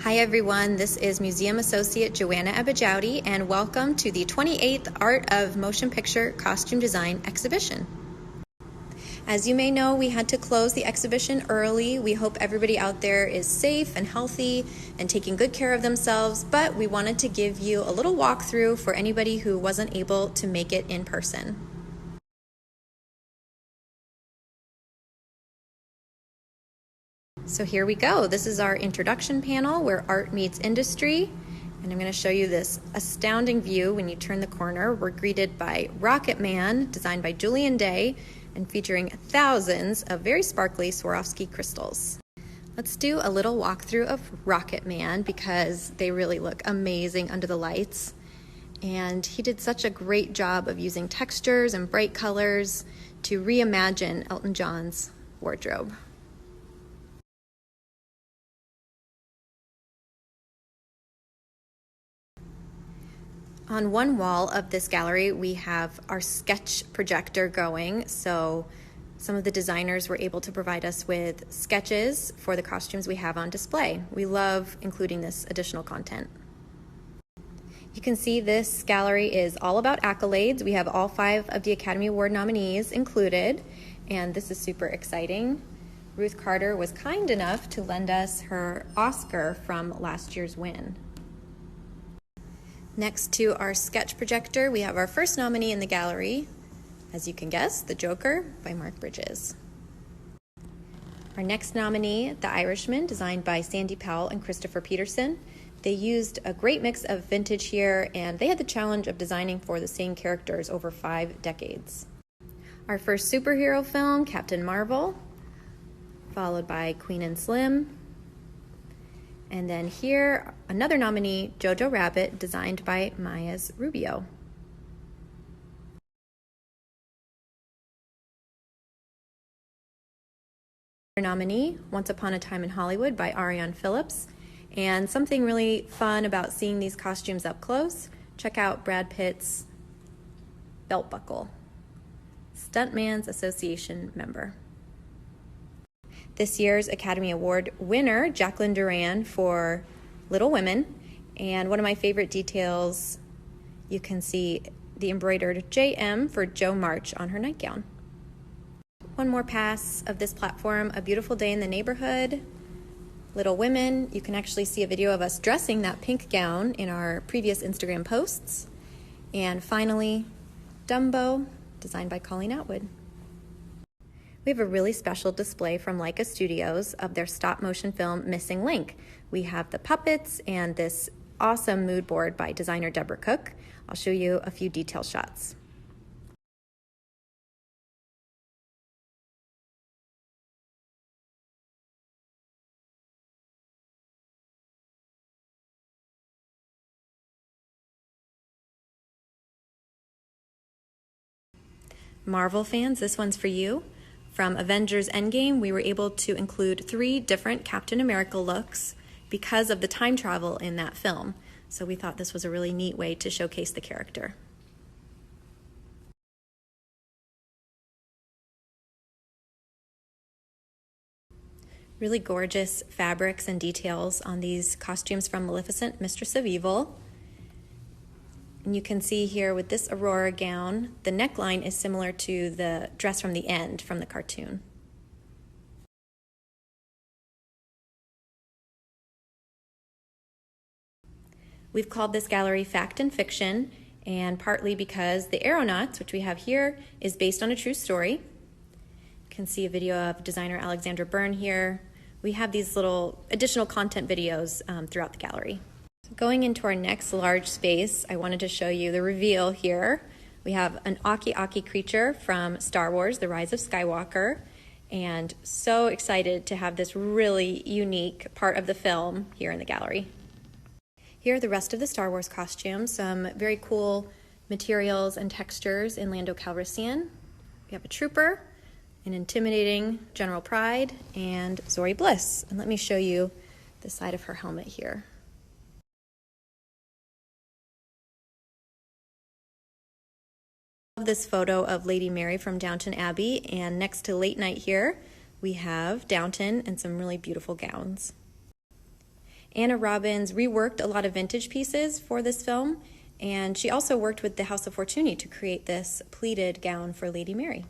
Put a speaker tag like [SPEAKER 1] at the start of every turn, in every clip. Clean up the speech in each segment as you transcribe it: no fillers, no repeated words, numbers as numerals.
[SPEAKER 1] Hi everyone, this is Museum Associate Joanna Abijaoude and welcome to the 28th Art of Motion Picture Costume Design exhibition. As you may know, we had to close the exhibition early. We hope everybody out there is safe and healthy and taking good care of themselves, but we wanted to give you a little walkthrough for anybody who wasn't able to make it in person. So here we go. This is our introduction panel where art meets industry. And I'm going to show you this astounding view when you turn the corner. We're greeted by Rocket Man, designed by Julian Day, and featuring thousands of very sparkly Swarovski crystals. Let's do a little walkthrough of Rocket Man because they really look amazing under the lights. And he did such a great job of using textures and bright colors to reimagine Elton John's wardrobe. On one wall of this gallery, we have our sketch projector going, so some of the designers were able to provide us with sketches for the costumes we have on display. We love including this additional content. You can see this gallery is all about accolades. We have all 5 of the Academy Award nominees included, and this is super exciting. Ruth Carter was kind enough to lend us her Oscar from last year's win. Next to our sketch projector, we have our first nominee in the gallery, as you can guess, The Joker by Marc Bridges. Our next nominee, The Irishman, designed by Sandy Powell and Christopher Peterson. They used a great mix of vintage here, and they had the challenge of designing for the same characters over 5 decades. Our first superhero film, Captain Marvel, followed by Queen and Slim. And then here, another nominee, Jojo Rabbit, designed by Mayas Rubio. Nominee, Once Upon a Time in Hollywood by Ariane Phillips. And something really fun about seeing these costumes up close, check out Brad Pitt's belt buckle. Stuntman's Association member. This year's Academy Award winner, Jacqueline Duran, for Little Women. And one of my favorite details, you can see the embroidered JM for Jo March on her nightgown. One more pass of this platform, A Beautiful Day in the Neighborhood, Little Women. You can actually see a video of us dressing that pink gown in our previous Instagram posts. And finally, Dumbo, designed by Colleen Atwood. We have a really special display from Leica Studios of their stop-motion film Missing Link. We have the puppets and this awesome mood board by designer Deborah Cook. I'll show you a few detail shots. Marvel fans, this one's for you. From Avengers Endgame, we were able to include 3 different Captain America looks because of the time travel in that film. So we thought this was a really neat way to showcase the character. Really gorgeous fabrics and details on these costumes from Maleficent, Mistress of Evil. And you can see here with this Aurora gown, the neckline is similar to the dress from the end from the cartoon. We've called this gallery Fact and Fiction, and partly because The Aeronauts, which we have here, is based on a true story. You can see a video of designer Alexandra Byrne here. We have these little additional content videos throughout the gallery. So going into our next large space, I wanted to show you the reveal here. We have an Aki-Aki creature from Star Wars, The Rise of Skywalker, and so excited to have this really unique part of the film here in the gallery. Here are the rest of the Star Wars costumes, some very cool materials and textures in Lando Calrissian. We have a trooper, an intimidating General Pride, and Zori Bliss. And let me show you the side of her helmet here. This photo of Lady Mary from Downton Abbey, and next to Late Night here we have Downton and some really beautiful gowns. Anna Robbins reworked a lot of vintage pieces for this film, and she also worked with the House of Fortuny to create this pleated gown for Lady Mary.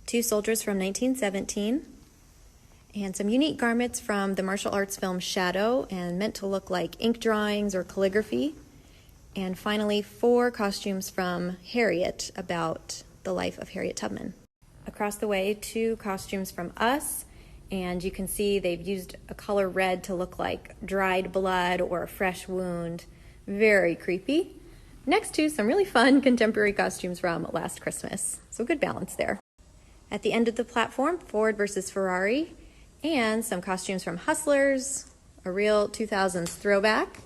[SPEAKER 1] Two soldiers from 1917, and some unique garments from the martial arts film Shadow, and meant to look like ink drawings or calligraphy. And finally, 4 costumes from Harriet, about the life of Harriet Tubman. Across the way, 2 costumes from Us, and you can see they've used a color red to look like dried blood or a fresh wound. Very creepy. Next to some really fun contemporary costumes from Last Christmas. So good balance there. At the end of the platform, Ford versus Ferrari, and some costumes from Hustlers, a real 2000s throwback.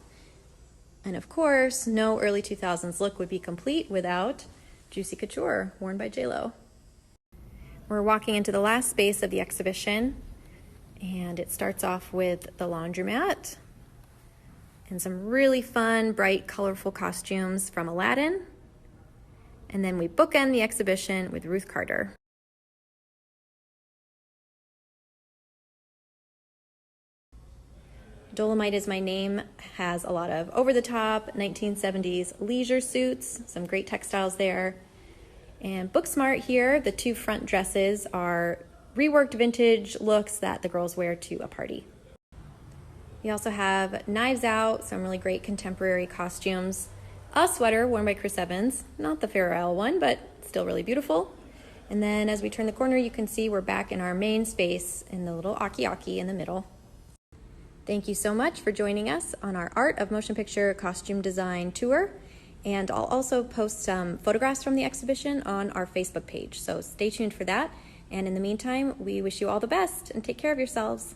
[SPEAKER 1] And of course, no early 2000s look would be complete without Juicy Couture, worn by J.Lo. We're walking into the last space of the exhibition, and it starts off with the Laundromat and some really fun, bright, colorful costumes from Aladdin. And then we bookend the exhibition with Ruth Carter. Dolomite Is My Name has a lot of over-the-top 1970s leisure suits, some great textiles there. And Booksmart here, the 2 front dresses are reworked vintage looks that the girls wear to a party. We also have Knives Out, some really great contemporary costumes. A sweater worn by Chris Evans, not the Pharrell one, but still really beautiful. And then as we turn the corner, you can see we're back in our main space in the little Aki in the middle. Thank you so much for joining us on our Art of Motion Picture Costume Design tour. And I'll also post some photographs from the exhibition on our Facebook page, so stay tuned for that. And in the meantime, we wish you all the best and take care of yourselves.